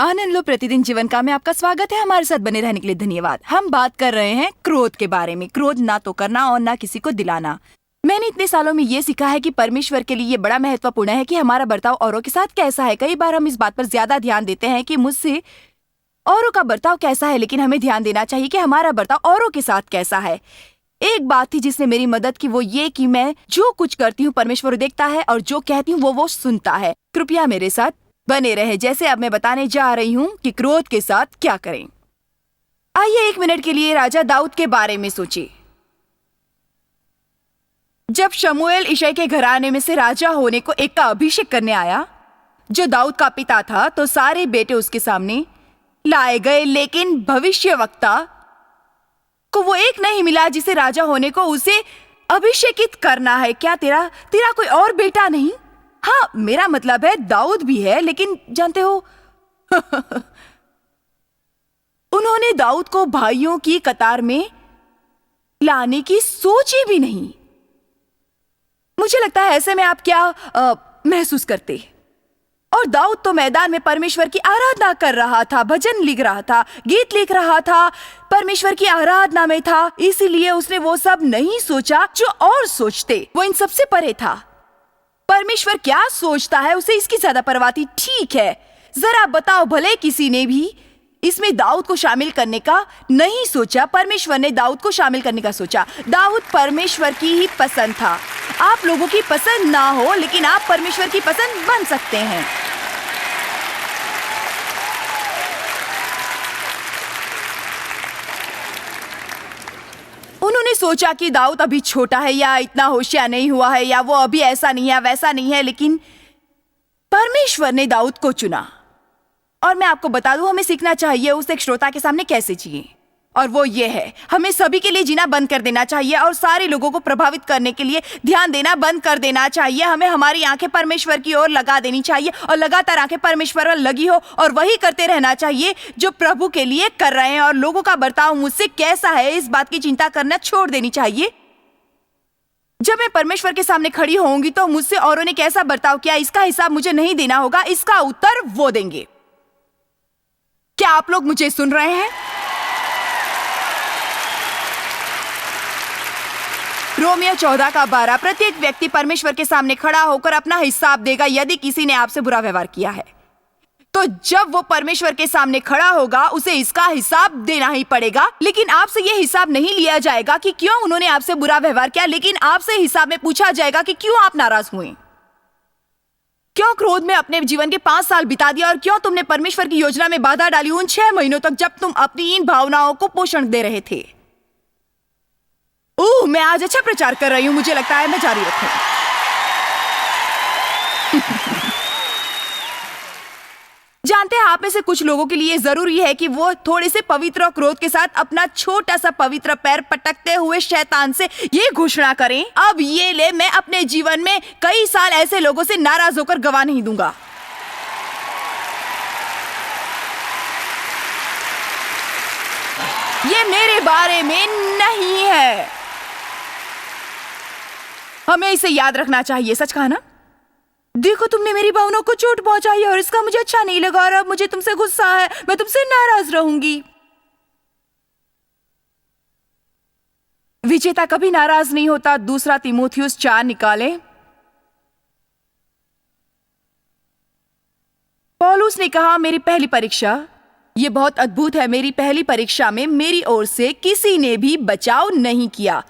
आनंद लो प्रतिदिन जीवन का में आपका स्वागत है। हमारे साथ बने रहने के लिए धन्यवाद। हम बात कर रहे हैं क्रोध के बारे में। क्रोध ना तो करना और ना किसी को दिलाना। मैंने इतने सालों में ये सीखा है कि परमेश्वर के लिए ये बड़ा महत्वपूर्ण है कि हमारा बर्ताव औरों के साथ कैसा है। कई बार हम इस बात पर ज्यादा ध्यान देते हैं कि मुझसे औरों का बर्ताव कैसा है, लेकिन हमें ध्यान देना चाहिए कि हमारा बर्ताव औरों के साथ कैसा है। एक बात थी जिसने मेरी मदद की, वो ये कि मैं जो कुछ करती हूँ परमेश्वर देखता है और जो कहती हूँ वो सुनता है। कृपया मेरे साथ बने रहे। जैसे अब मैं बताने जा रही हूँ कि क्रोध के साथ क्या करें। आइए 1 मिनट के लिए राजा दाऊद के बारे में सोचिए। जब शमूएल यिशै के घराने में से राजा होने को एक का अभिषेक करने आया, जो दाऊद का पिता था, तो सारे बेटे उसके सामने लाए गए, लेकिन भविष्यवक्ता को वो एक नहीं मिला जिसे राजा होने को उसे अभिषेकित करना है। क्या तेरा कोई और बेटा नहीं? हाँ, मेरा मतलब है दाऊद भी है, लेकिन जानते हो उन्होंने दाऊद को भाइयों की कतार में लाने की सोची भी नहीं। मुझे लगता है ऐसे में आप क्या महसूस करते? और दाऊद तो मैदान में परमेश्वर की आराधना कर रहा था, भजन लिख रहा था, गीत लिख रहा था, परमेश्वर की आराधना में था। इसीलिए उसने वो सब नहीं सोचा जो और सोचते। वो इन सबसे परे था। परमेश्वर क्या सोचता है उसे इसकी ज्यादा परवाह थी। ठीक है, जरा बताओ, भले किसी ने भी इसमें दाऊद को शामिल करने का नहीं सोचा, परमेश्वर ने दाऊद को शामिल करने का सोचा। दाऊद परमेश्वर की ही पसंद था। आप लोगों की पसंद ना हो, लेकिन आप परमेश्वर की पसंद बन सकते हैं। उन्होंने सोचा कि दाऊद अभी छोटा है, या इतना होशियार नहीं हुआ है, या वो अभी ऐसा नहीं है, वैसा नहीं है, लेकिन परमेश्वर ने दाऊद को चुना। और मैं आपको बता दूं, हमें सीखना चाहिए उस एक श्रोता के सामने कैसे जिए, और वो ये है, हमें सभी के लिए जीना बंद कर देना चाहिए और सारे लोगों को प्रभावित करने के लिए ध्यान देना बंद कर देना चाहिए। हमें हमारी आंखें परमेश्वर की ओर लगा देनी चाहिए और लगातार आंखें परमेश्वर पर लगी हो, और वही करते रहना चाहिए जो प्रभु के लिए कर रहे हैं। और लोगों का बर्ताव मुझसे कैसा है, इस बात की चिंता करना छोड़ देनी चाहिए। जब मैं परमेश्वर के सामने खड़ी होंगी तो मुझसे औरों ने कैसा बर्ताव किया, इसका हिसाब मुझे नहीं देना होगा, इसका उत्तर वो देंगे। क्या आप लोग मुझे सुन रहे हैं? रोमियो 14:12, प्रत्येक व्यक्ति परमेश्वर के सामने खड़ा होकर अपना हिसाब देगा यदि किसी ने आपसे बुरा व्यवहार किया है। तो जब वो परमेश्वर के सामने खड़ा होगा उसे इसका हिसाब देना ही पड़ेगा। लेकिन आपसे ये हिसाब नहीं लिया जाएगा कि क्यों उन्होंने आपसे बुरा व्यवहार किया, लेकिन आपसे हिसाब में पूछा जाएगा कि क्यों आप नाराज हुए, क्यों क्रोध में अपने जीवन के 5 साल बिता दिया, और क्यों तुमने परमेश्वर की योजना में बाधा डाली उन 6 महीनों तक जब तुम अपनी इन भावनाओं को पोषण दे रहे थे। मैं आज अच्छा प्रचार कर रही हूं, मुझे लगता है मैं जारी रखूं। जानते हैं, आप में से कुछ लोगों के लिए जरूरी है कि वो थोड़े से पवित्र और क्रोध के साथ अपना छोटा सा पवित्र पैर पटकते हुए शैतान से ये घोषणा करें, अब ये ले, मैं अपने जीवन में कई साल ऐसे लोगों से नाराज होकर गवा नहीं दूंगा। ये मेरे बारे में नहीं है। हमें इसे याद रखना चाहिए। सच कहा ना? देखो, तुमने मेरी भावनाओं को चोट पहुंचाई और इसका मुझे अच्छा नहीं लगा, और अब मुझे तुमसे गुस्सा है, मैं तुमसे नाराज रहूंगी। विजेता कभी नाराज नहीं होता। 2 तीमुथियुस 4 निकाले। पौलुस ने कहा, मेरी पहली परीक्षा, ये बहुत अद्भुत है, मेरी पहली परीक्षा में मेरी ओर से किसी ने भी बचाव नहीं किया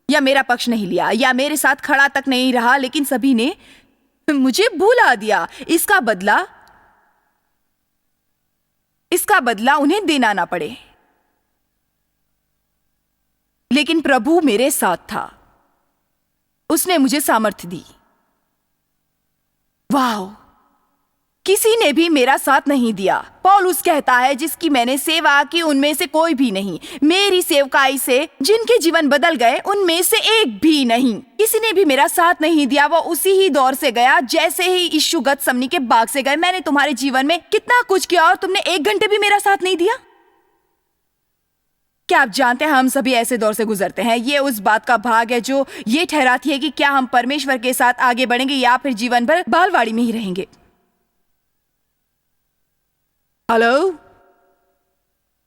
या मेरा पक्ष नहीं लिया या मेरे साथ खड़ा तक नहीं रहा, लेकिन सभी ने मुझे भुला दिया। इसका बदला उन्हें देना ना पड़े। लेकिन प्रभु मेरे साथ था, उसने मुझे सामर्थ्य दी। वाह, किसी ने भी मेरा साथ नहीं दिया। पौलुस कहता है, जिसकी मैंने सेवा की उनमें से कोई भी नहीं, मेरी सेवकाई से जिनके जीवन बदल गए उनमें से एक भी नहीं। किसी ने भी मेरा साथ नहीं दिया। वो उसी ही दौर से गया जैसे ही यीशु गतसमनी के बाग से गए। मैंने तुम्हारे जीवन में कितना कुछ किया और तुमने 1 घंटे भी मेरा साथ नहीं दिया। क्या आप जानते हैं, हम सभी ऐसे दौर से गुजरते हैं। ये उस बात का भाग है जो ये ठहराती है कि क्या हम परमेश्वर के साथ आगे बढ़ेंगे या फिर जीवन भर बालवाड़ी में ही रहेंगे। हेलो।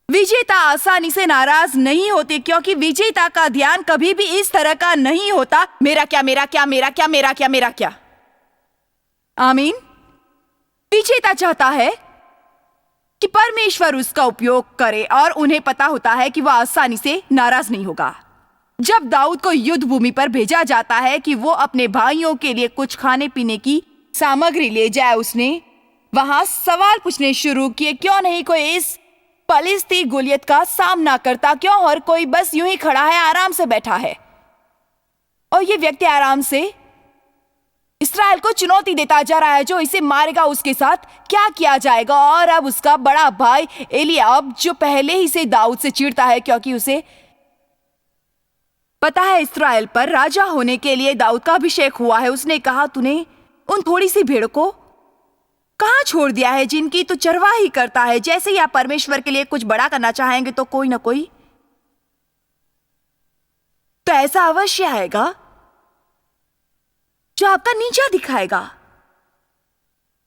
विजेता आसानी से नाराज नहीं होते क्योंकि विजेता का ध्यान कभी भी इस तरह का नहीं होता, मेरा क्या, मेरा क्या, मेरा क्या, मेरा क्या, मेरा क्या। आमीन। विजेता चाहता है कि परमेश्वर उसका उपयोग करे और उन्हें पता होता है कि वह आसानी से नाराज नहीं होगा। जब दाऊद को युद्ध भूमि पर भेजा जाता है कि वो अपने भाइयों के लिए कुछ खाने पीने की सामग्री ले जाए, उसने वहां सवाल पूछने शुरू किए, क्यों नहीं कोई इस पलिस्ती गोलियत का सामना करता, क्यों हर कोई बस यूं ही खड़ा है, आराम से बैठा है। और ये व्यक्ति आराम से इस्राएल को चुनौती देता जा रहा है, जो इसे मारेगा उसके साथ क्या किया जाएगा। और अब उसका बड़ा भाई एलियाब, जो पहले ही से दाऊद से चिढ़ता है क्योंकि उसे पता है इस्राएल पर राजा होने के लिए दाऊद का अभिषेक हुआ है, उसने कहा, तूने उन थोड़ी सी भेड़ को कहां छोड़ दिया है जिनकी तू चरवाही करता है। जैसे ही आप परमेश्वर के लिए कुछ बड़ा करना चाहेंगे तो कोई ना कोई तो ऐसा अवश्य आएगा जो आपका नीचा दिखाएगा।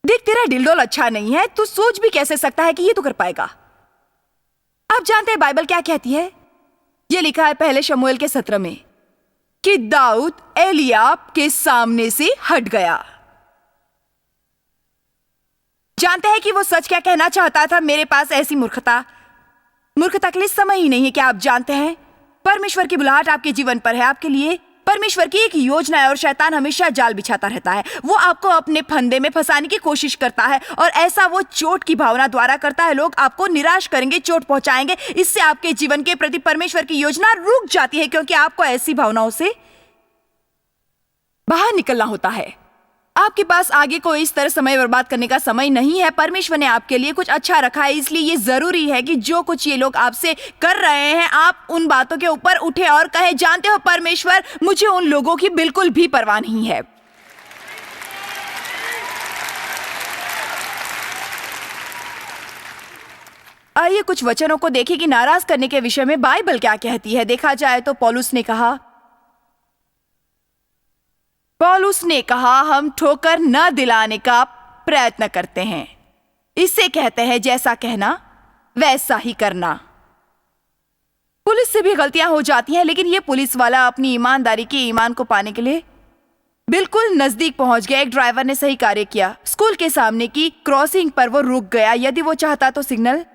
देख, तेरा डिलडोल अच्छा नहीं है, तू सोच भी कैसे सकता है कि ये तो कर पाएगा। आप जानते हैं बाइबल क्या कहती है? ये लिखा है पहले शमूएल के 17 में कि दाऊद एलियाब के सामने से हट गया। जानते हैं कि वो सच क्या कहना चाहता था? मेरे पास ऐसी मूर्खता के लिए समय ही नहीं है। क्या आप जानते हैं परमेश्वर की बुलाहट आपके जीवन पर है, आपके लिए परमेश्वर की एक योजना है और शैतान हमेशा जाल बिछाता रहता है। वो आपको अपने फंदे में फंसाने की कोशिश करता है और ऐसा वो चोट की भावना द्वारा करता है। लोग आपको निराश करेंगे, चोट पहुंचाएंगे। इससे आपके जीवन के प्रति परमेश्वर की योजना रुक जाती है क्योंकि आपको ऐसी भावनाओं से बाहर निकलना होता है। आपके पास आगे कोई इस तरह समय बर्बाद करने का समय नहीं है। परमेश्वर ने आपके लिए कुछ अच्छा रखा है, इसलिए ये जरूरी है कि जो कुछ ये लोग आपसे कर रहे हैं, आप उन बातों के ऊपर उठे और कहे, जानते हो परमेश्वर, मुझे उन लोगों की बिल्कुल भी परवाह नहीं है। आइए कुछ वचनों को देखें कि नाराज करने के विषय में बाइबल क्या कहती है। देखा जाए तो पौलुस ने कहा, हम ठोकर न दिलाने का प्रयत्न करते हैं। इसे कहते हैं जैसा कहना वैसा ही करना। पुलिस से भी गलतियां हो जाती हैं, लेकिन यह पुलिस वाला अपनी ईमानदारी के ईमान को पाने के लिए बिल्कुल नजदीक पहुंच गया। एक ड्राइवर ने सही कार्य किया। स्कूल के सामने की क्रॉसिंग पर वो रुक गया। यदि वो चाहता तो सिग्नल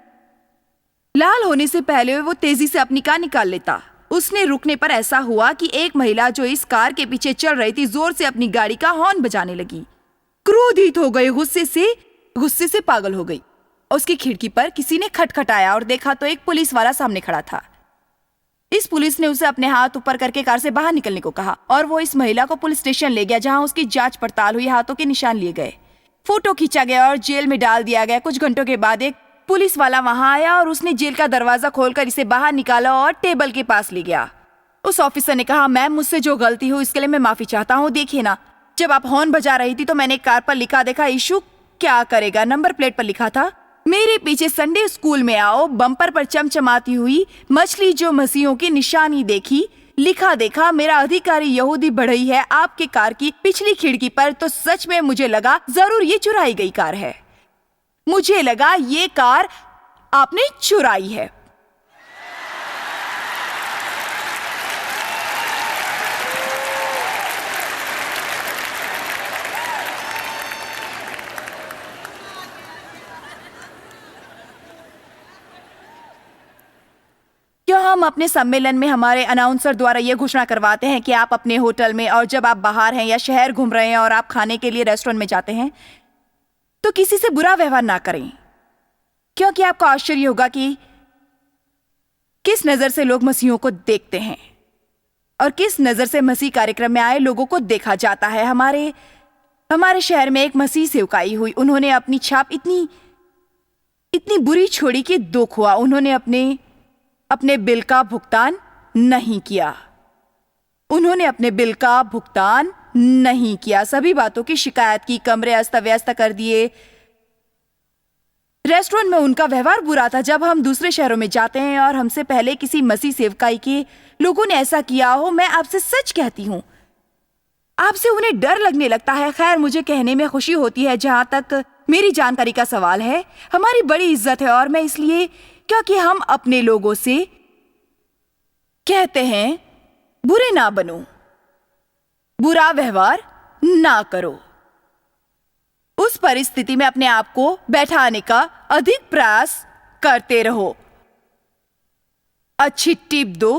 लाल होने से पहले वो तेजी से अपनी कार निकाल लेता। उसने रुकने पर ऐसा हुआ कि एक महिला जो इस कार के पीछे चल रही थी जोर से अपनी गाड़ी का हॉर्न बजाने लगी। क्रोधित हो गई, गुस्से से पागल हो गई। उसकी खिड़की पर किसी ने खटखटाया और देखा तो एक पुलिस वाला सामने खड़ा था। इस पुलिस ने उसे अपने हाथ ऊपर करके कार से बाहर निकलने को कहा और वो इस महिला को पुलिस स्टेशन ले गया, जहां उसकी जांच पड़ताल हुई, हाथों के निशान लिए गए, फोटो खींचा गया और जेल में डाल दिया गया। कुछ घंटों के बाद एक पुलिस वाला वहां आया और उसने जेल का दरवाजा खोलकर इसे बाहर निकाला और टेबल के पास ले गया। उस ऑफिसर ने कहा, मैम, मुझसे जो गलती हुई इसके लिए मैं माफी चाहता हूँ। देखिए ना, जब आप हॉर्न बजा रही थी तो मैंने कार पर लिखा देखा, यीशु क्या करेगा। नंबर प्लेट पर लिखा था, मेरे पीछे संडे स्कूल में आओ। बम्पर पर चमचमाती हुई मछली जो मसीहों की निशानी देखी। लिखा देखा, मेरा अधिकारी यहूदी बढ़ई है आपके कार की पिछली खिड़की पर। तो सच में मुझे लगा जरूर ये चुराई गई कार है। मुझे लगा ये कार आपने चुराई है। क्यों हम अपने सम्मेलन में हमारे अनाउंसर द्वारा यह घोषणा करवाते हैं कि आप अपने होटल में और जब आप बाहर हैं या शहर घूम रहे हैं और आप खाने के लिए रेस्टोरेंट में जाते हैं तो किसी से बुरा व्यवहार ना करें, क्योंकि आपको आश्चर्य होगा कि किस नजर से लोग मसीहों को देखते हैं और किस नजर से मसीह कार्यक्रम में आए लोगों को देखा जाता है। हमारे शहर में एक मसीह सेवकाई हुई। उन्होंने अपनी छाप इतनी बुरी छोड़ी कि दुख हुआ। उन्होंने अपने बिल का भुगतान नहीं किया। सभी बातों की शिकायत की, कमरे अस्त व्यस्त कर दिए। रेस्टोरेंट में उनका व्यवहार बुरा था। जब हम दूसरे शहरों में जाते हैं और हमसे पहले किसी मसीह सेवकाई के लोगों ने ऐसा किया हो, मैं आपसे सच कहती हूं, आपसे उन्हें डर लगने लगता है। खैर, मुझे कहने में खुशी होती है, जहां तक मेरी जानकारी का सवाल है। हमारी बड़ी इज्जत है और मैं इसलिए क्योंकि हम अपने लोगों से कहते हैं बुरे ना बनो, बुरा व्यवहार ना करो। उस परिस्थिति में अपने आप को बैठाने का अधिक प्रयास करते रहो। अच्छी टिप दो,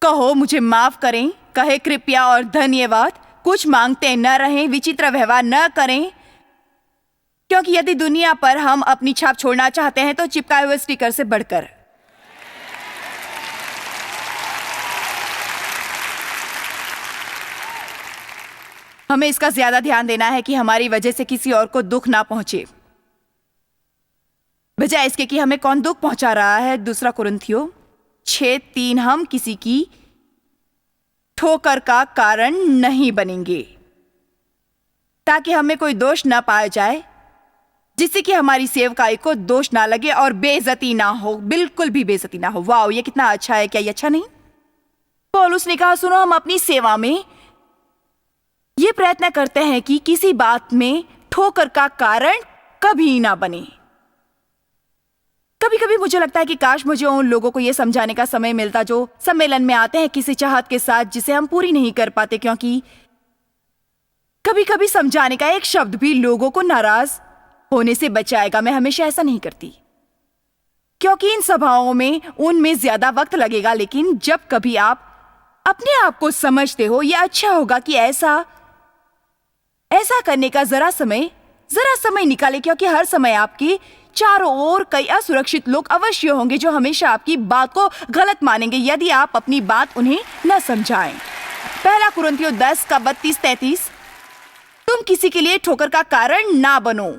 कहो मुझे माफ करें, कहे कृपया और धन्यवाद, कुछ मांगते न रहें, विचित्र व्यवहार न करें, क्योंकि यदि दुनिया पर हम अपनी छाप छोड़ना चाहते हैं तो चिपकाए हुए स्टिकर से बढ़कर। हमें इसका ज्यादा ध्यान देना है कि हमारी वजह से किसी और को दुख ना पहुंचे, बजाय इसके कि हमें कौन दुख पहुंचा रहा है। 2 कुरिन्थियों 6:3 हम किसी की ठोकर का कारण नहीं बनेंगे ताकि हमें कोई दोष ना पाया जाए, जिससे कि हमारी सेवकाई को दोष ना लगे और बेइज्जती ना हो, बिल्कुल भी बेइज्जती ना हो। वाह, ये कितना अच्छा है, क्या ये अच्छा नहीं? पौलुस ने कहा सुनो, हम अपनी सेवा में ये प्रयत्न करते हैं कि किसी बात में ठोकर का कारण कभी ना बने। कभी कभी मुझे लगता है कि काश मुझे उन लोगों को यह समझाने का समय मिलता जो सम्मेलन में आते हैं किसी चाहत के साथ जिसे हम पूरी नहीं कर पाते, क्योंकि कभी कभी समझाने का एक शब्द भी लोगों को नाराज होने से बचाएगा। मैं हमेशा ऐसा नहीं करती क्योंकि इन सभाओं में उनमें ज्यादा वक्त लगेगा, लेकिन जब कभी आप अपने आप को समझते हो, यह अच्छा होगा कि ऐसा करने का जरा समय निकाले, क्योंकि हर समय आपके चारों ओर कई असुरक्षित लोग अवश्य होंगे जो हमेशा आपकी बात को गलत मानेंगे यदि आप अपनी बात उन्हें न समझाएं। 1 कुरिन्थियों 10:32-33 तुम किसी के लिए ठोकर का कारण ना बनो,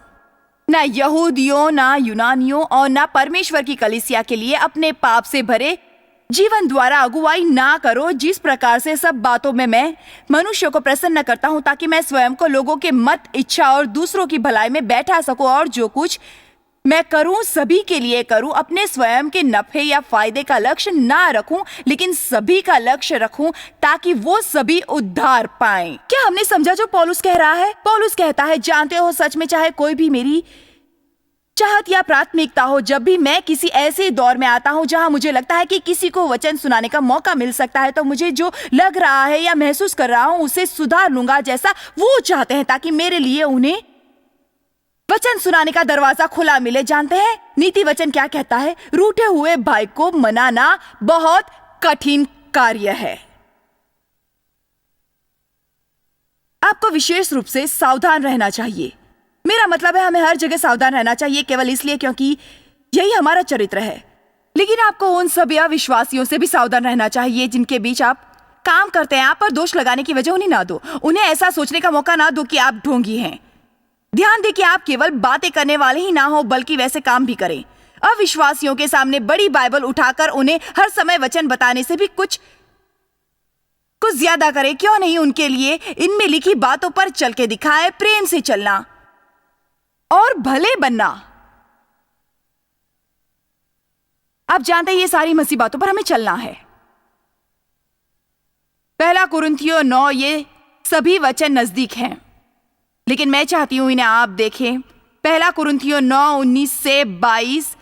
ना यहूदियों, ना यूनानियों और ना परमेश्वर की कलीसिया के लिए अपने पाप से भरे जीवन द्वारा अगुवाई ना करो, जिस प्रकार से सब बातों में मैं मनुष्य को प्रसन्न करता हूं, ताकि मैं स्वयं को लोगों के मत, इच्छा और दूसरों की भलाई में बैठा सकूं, और जो कुछ मैं करूं सभी के लिए करूं, अपने स्वयं के नफे या फायदे का लक्ष्य ना रखूं, लेकिन सभी का लक्ष्य रखूं ताकि वो सभी उद्धार पाएं। क्या हमने समझा जो पौलुस कह रहा है? पौलुस कहता है, जानते हो सच में चाहे कोई भी मेरी चाहत या प्राथमिकता हो, जब भी मैं किसी ऐसे दौर में आता हूं जहां मुझे लगता है कि किसी को वचन सुनाने का मौका मिल सकता है, तो मुझे जो लग रहा है या महसूस कर रहा हूं उसे सुधार लूंगा जैसा वो चाहते हैं, ताकि मेरे लिए उन्हें वचन सुनाने का दरवाजा खुला मिले। जानते हैं नीति वचन क्या कहता है? रूठे हुए भाई को मनाना बहुत कठिन कार्य है। आपको विशेष रूप से सावधान रहना चाहिए। मेरा मतलब है हमें हर जगह सावधान रहना चाहिए, केवल इसलिए क्योंकि यही हमारा चरित्र है। लेकिन आपको उन सभी अविश्वासियों से भी सावधान रहना चाहिए जिनके बीच आप काम करते हैं। आप पर दोष लगाने की वजह उन्हें ना दो, उन्हें ऐसा सोचने का मौका ना दो कि आप ढोंगी हैं। ध्यान दें कि आप केवल बातें करने वाले ही ना हो, बल्कि वैसे काम भी करें। अविश्वासियों के सामने बड़ी बाइबल उठाकर उन्हें हर समय वचन बताने से भी कुछ ज्यादा करें। क्यों नहीं उनके लिए इनमें लिखी बातों पर चल के दिखाए, प्रेम से चलना और भले बनना। आप जानते हैं ये सारी मसीह बातों पर हमें चलना है। 1 कुरिन्थियों 9 ये सभी वचन नजदीक हैं, लेकिन मैं चाहती हूं इन्हें आप देखें। 1 कुरिन्थियों 9:19-22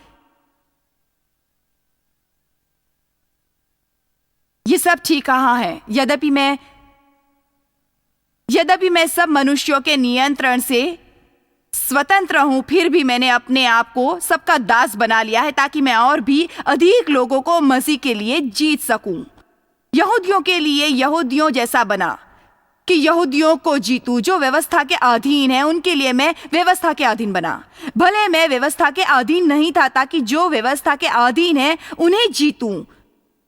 ये सब ठीक कहाँ है? यद्यपि मैं सब मनुष्यों के नियंत्रण से स्वतंत्र हूं, फिर भी मैंने अपने आप को सबका दास बना लिया है ताकि मैं और भी अधिक लोगों को मसीह के लिए जीत सकूं। यहूदियों के लिए यहूदियों जैसा बना कि यहूदियों को जीतूं। जो व्यवस्था के अधीन है उनके लिए मैं व्यवस्था के अधीन बना। भले मैं व्यवस्था के अधीन नहीं था ताकि जो व्यवस्था के अधीन है उन्हें जीतूं।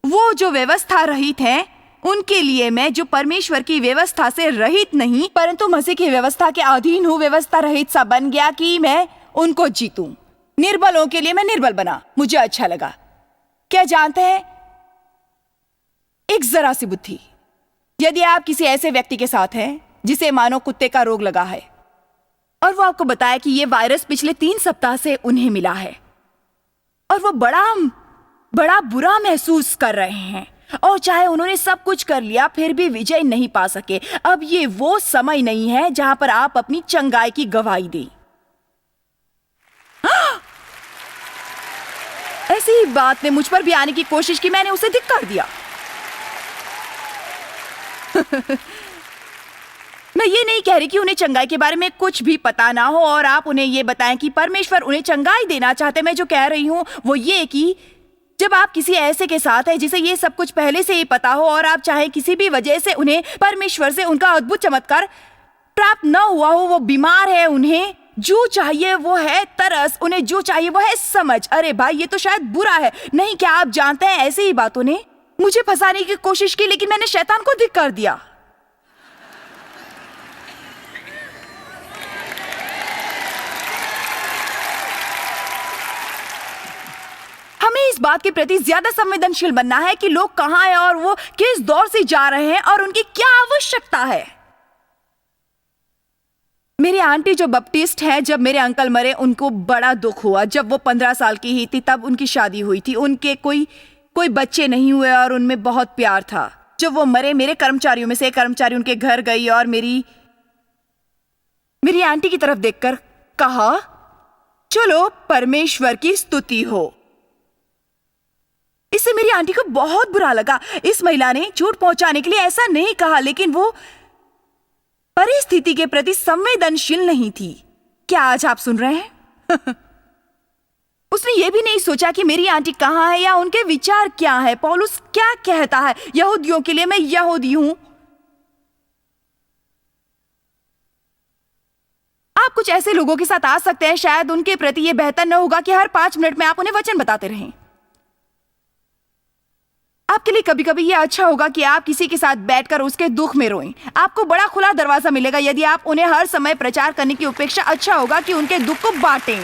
वो जो व्यवस्था रहित है उनके लिए मैं, जो परमेश्वर की व्यवस्था से रहित नहीं परंतु मसीह की व्यवस्था के अधीन हूं, व्यवस्था रहित सा बन गया कि मैं उनको जीतूं। निर्बलों के लिए मैं निर्बल बना, मुझे अच्छा लगा। क्या जानते हैं, एक जरा सी बुद्धि, यदि आप किसी ऐसे व्यक्ति के साथ हैं जिसे मानो कुत्ते का रोग लगा है और वो आपको बताया कि ये वायरस पिछले 3 सप्ताह से उन्हें मिला है और वो बड़ा बुरा महसूस कर रहे हैं, और चाहे उन्होंने सब कुछ कर लिया फिर भी विजय नहीं पा सके। अब ये वो समय नहीं है जहां पर आप अपनी चंगाई की गवाही दें। ऐसी ही बात ने मुझ पर भी आने की कोशिश की, मैंने उसे धिक्कार दिया। मैं ये नहीं कह रही कि उन्हें चंगाई के बारे में कुछ भी पता ना हो और आप उन्हें ये बताएं कि परमेश्वर उन्हें चंगाई देना चाहते। मैं जो कह रही हूँ वो ये कि जब आप किसी ऐसे के साथ हैं जिसे ये सब कुछ पहले से ही पता हो और आप चाहे किसी भी वजह से उन्हें परमेश्वर से उनका अद्भुत चमत्कार प्राप्त न हुआ हो, वो बीमार है, उन्हें जो चाहिए वो है तरस, उन्हें जो चाहिए वो है समझ। अरे भाई, ये तो शायद बुरा है, नहीं क्या आप जानते हैं ऐसी ही बातों ने मुझे फंसाने की कोशिश की, लेकिन मैंने शैतान को धिक्कार दिया। हमें इस बात के प्रति ज्यादा संवेदनशील बनना है कि लोग कहां हैं और वो किस दौर से जा रहे हैं और उनकी क्या आवश्यकता है। मेरी आंटी जो बपटिस्ट है, जब मेरे अंकल मरे उनको बड़ा दुख हुआ। जब वो 15 साल की ही थी तब उनकी शादी हुई थी। उनके कोई बच्चे नहीं हुए और उनमें बहुत प्यार था। जब वो मरे, मेरे कर्मचारियों में से एक कर्मचारी उनके घर गई और मेरी आंटी की तरफ देखकर कहा, चलो परमेश्वर की स्तुति हो। इससे मेरी आंटी को बहुत बुरा लगा। इस महिला ने चोट पहुंचाने के लिए ऐसा नहीं कहा, लेकिन वो परिस्थिति के प्रति संवेदनशील नहीं थी। क्या आज आप सुन रहे हैं? उसने ये भी नहीं सोचा कि मेरी आंटी कहां है या उनके विचार क्या है। पौलुस क्या कहता है, यहूदियों के लिए मैं यहूदी हूं। आप कुछ ऐसे लोगों के साथ आ सकते हैं, शायद उनके प्रति यह बेहतर न होगा कि हर 5 मिनट में आप उन्हें वचन बताते रहें। आपके लिए कभी कभी यह अच्छा होगा कि आप किसी के साथ बैठकर उसके दुख में रोएं। आपको बड़ा खुला दरवाजा मिलेगा यदि आप उन्हें हर समय प्रचार करने की अपेक्षा अच्छा होगा कि उनके दुख को बांटें।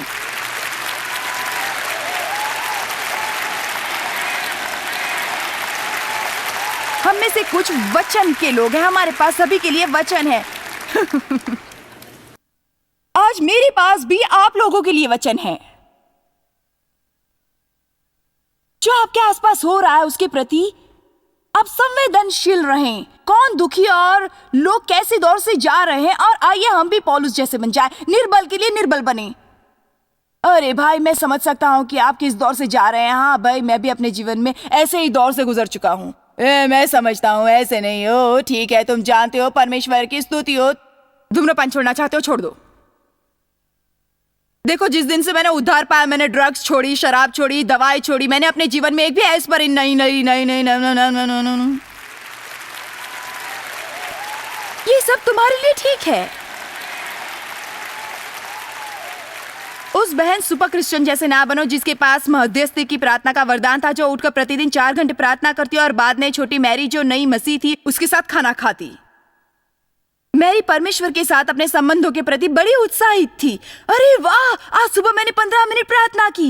हम में से कुछ वचन के लोग हैं, हमारे पास सभी के लिए वचन है। आज मेरे पास भी आप लोगों के लिए वचन है। जो आपके आसपास हो रहा है उसके प्रति आप संवेदनशील रहें। कौन दुखी और लोग कैसे दौर से जा रहे हैं, और आइए हम भी पौलुस जैसे बन जाएं। निर्बल के लिए निर्बल बने। अरे भाई, मैं समझ सकता हूं कि आप किस दौर से जा रहे हैं। हाँ भाई, मैं भी अपने जीवन में ऐसे ही दौर से गुजर चुका हूं। मैं समझता हूं, ऐसे नहीं हो, ठीक है, तुम जानते हो परमेश्वर की स्तुति हो। धूम्रपान छोड़ना चाहते हो, छोड़ दो। देखो, जिस दिन से मैंने उद्धार पाया, मैंने ड्रग्स छोड़ी, शराब छोड़ी, दवाई छोड़ी। मैंने अपने जीवन में एक भी एस्पिरिन नहीं। ये सब तुम्हारे लिए ठीक है। उस बहन सुपर क्रिश्चियन जैसे ना बनो जिसके पास मध्यस्थी की प्रार्थना का वरदान था, जो उठकर प्रतिदिन 4 घंटे प्रार्थना करती और बाद में छोटी मैरी जो नई मसीह थी उसके साथ खाना खाती। मैरी परमेश्वर के साथ अपने संबंधों के प्रति बड़ी उत्साहित थी। अरे वाह, आज सुबह मैंने 15 मिनट प्रार्थना की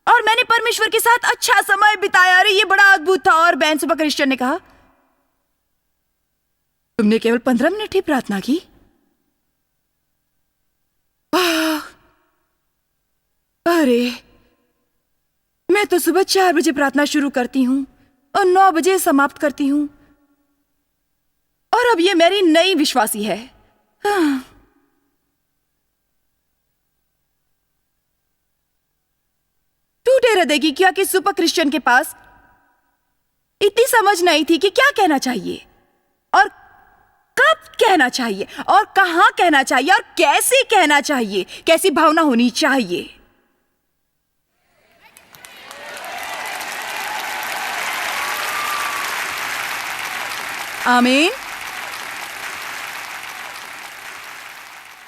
और मैंने परमेश्वर के साथ अच्छा समय बिताया। अरे ये बड़ा अद्भुत था। और बहन सुपर क्रिश्चियन ने कहा, तुमने केवल 15 मिनट ही प्रार्थना की? अरे मैं तो सुबह 4 बजे प्रार्थना शुरू करती हूँ और 9 बजे समाप्त करती हूँ, और अब ये मेरी नई विश्वासी है। टूटे हृदय की, क्योंकि सुपर क्रिश्चियन के पास इतनी समझ नहीं थी कि क्या कहना चाहिए और कब कहना चाहिए और कहां कहना चाहिए और कैसे कहना चाहिए, कैसी भावना होनी चाहिए। आमीन।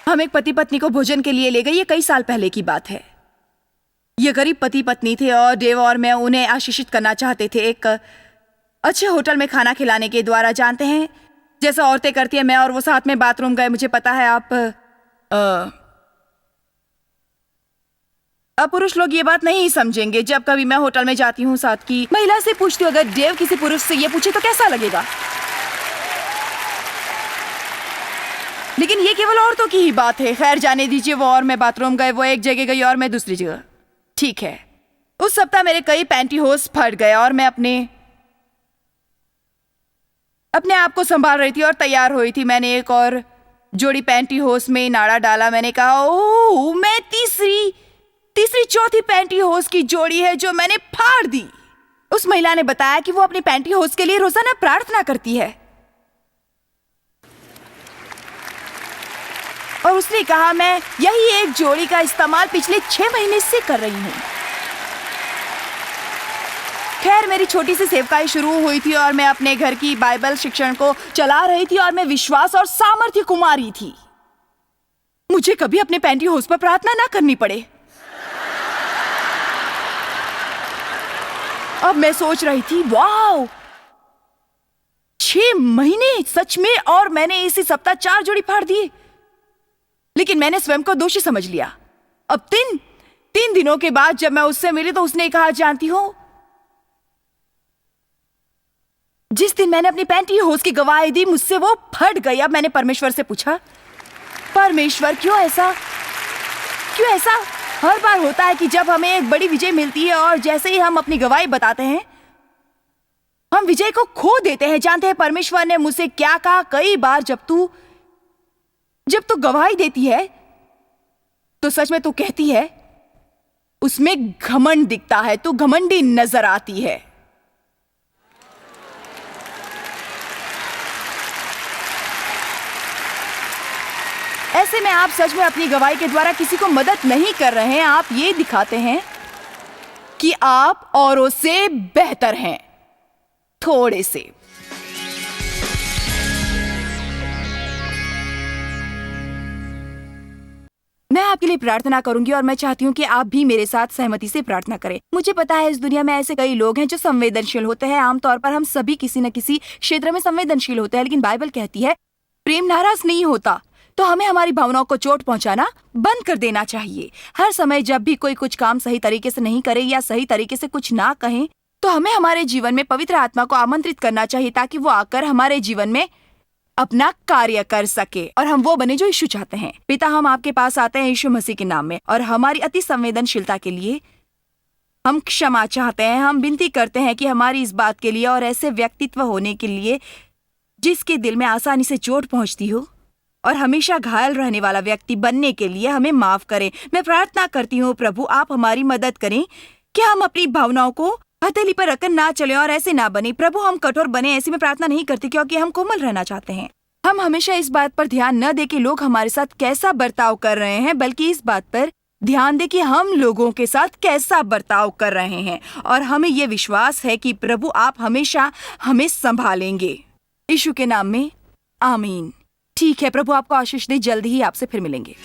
हम एक पति पत्नी को भोजन के लिए ले गए। ये कई साल पहले की बात है। ये गरीब पति पत्नी थे और देव और मैं उन्हें आशीषित करना चाहते थे एक अच्छे होटल में खाना खिलाने के द्वारा। जानते हैं, जैसा औरतें करती हैं, मैं और वो साथ में बाथरूम गए। मुझे पता है आप पुरुष लोग ये बात नहीं समझेंगे। जब कभी मैं होटल में जाती हूँ, साथ की महिला से पूछती हूँ, अगर देव किसी पुरुष से ये पूछे तो कैसा लगेगा? लेकिन ये केवल औरतों की ही बात है। खैर, जाने दीजिए। वो और मैं बाथरूम गए, वो एक जगह गई और मैं दूसरी जगह। ठीक है, उस सप्ताह मेरे कई पैंटीहोस फट गए और मैं अपने आप को संभाल रही थी और तैयार हुई थी। मैंने एक और जोड़ी पैंटीहोस में नाड़ा डाला। मैंने कहा, ओह, मैं तीसरी चौथी पैंटीहोस की जोड़ी है जो मैंने फाड़ दी। उस महिला ने बताया कि वो अपनी पैंटीहोस के लिए रोजाना प्रार्थना करती है और उसने कहा मैं यही एक जोड़ी का इस्तेमाल पिछले 6 महीने से कर रही हूँ। खैर, मेरी छोटी सी सेवकाई शुरू हुई थी और मैं अपने घर की बाइबल शिक्षण को चला रही थी और मैं विश्वास और सामर्थ्य कुमारी थी। मुझे कभी अपने पैंटीहोस पर प्रार्थना ना करनी पड़े। अब मैं सोच रही थी, वाओ, 6 महीने सच में, और मैंने इसी सप्ताह 4 जोड़ी फाड़ दिए। लेकिन मैंने स्वयं को दोषी समझ लिया। अब 3 दिनों के बाद जब मैं उससे मिली तो उसने कहा, जानती हो, जिस दिन मैंने अपनी पैंटीहोस की गवाही दी मुझसे वो फट गई। अब मैंने परमेश्वर से पूछा, परमेश्वर क्यों ऐसा हर बार होता है कि जब हमें एक बड़ी विजय मिलती है और जैसे ही हम अपनी गवाही बताते हैं हम विजय को खो देते हैं। जानते हैं परमेश्वर ने मुझसे क्या कहा? कई बार जब तू गवाही देती है तो सच में तू कहती है, उसमें घमंड दिखता है, तू घमंडी नजर आती है। ऐसे में आप सच में अपनी गवाही के द्वारा किसी को मदद नहीं कर रहे हैं, आप ये दिखाते हैं कि आप औरों से बेहतर हैं, थोड़े से। मैं आपके लिए प्रार्थना करूंगी और मैं चाहती हूँ कि आप भी मेरे साथ सहमति से प्रार्थना करें। मुझे पता है इस दुनिया में ऐसे कई लोग हैं जो संवेदनशील होते हैं। आमतौर पर हम सभी किसी न किसी क्षेत्र में संवेदनशील होते हैं, लेकिन बाइबल कहती है प्रेम नाराज नहीं होता। तो हमें हमारी भावनाओं को चोट पहुंचाना बंद कर देना चाहिए। हर समय जब भी कोई कुछ काम सही तरीके से नहीं करे या सही तरीके से कुछ ना कहें तो हमें हमारे जीवन में पवित्र आत्मा को आमंत्रित करना चाहिए ताकि वो आकर हमारे जीवन में अपना कार्य कर सके और हम वो बने जो यीशु चाहते हैं। पिता, हम आपके पास आते हैं यीशु मसीह के नाम में और हमारी अति संवेदनशीलता के लिए हम क्षमा चाहते हैं। हम विनती करते हैं कि हमारी इस बात के लिए और ऐसे व्यक्तित्व होने के लिए जिसके दिल में आसानी से चोट पहुंचती हो और हमेशा घायल रहने वाला व्यक्ति बनने के लिए हमें माफ करें। मैं प्रार्थना करती हूँ प्रभु, आप हमारी मदद करें कि हम अपनी भावनाओं को हथेली पर रखकर ना चले और ऐसे ना बने। प्रभु, हम कठोर बने ऐसी मैं प्रार्थना नहीं करती क्योंकि हम कोमल रहना चाहते हैं। हम हमेशा इस बात पर ध्यान न दे कि लोग हमारे साथ कैसा बर्ताव कर रहे हैं, बल्कि इस बात पर ध्यान दे कि हम लोगों के साथ कैसा बर्ताव कर रहे हैं। और हमें ये विश्वास है कि प्रभु आप हमेशा हमें संभालेंगे। यीशु के नाम में आमीन। ठीक है, प्रभु आपको आशीष दे। जल्दी ही आपसे फिर मिलेंगे।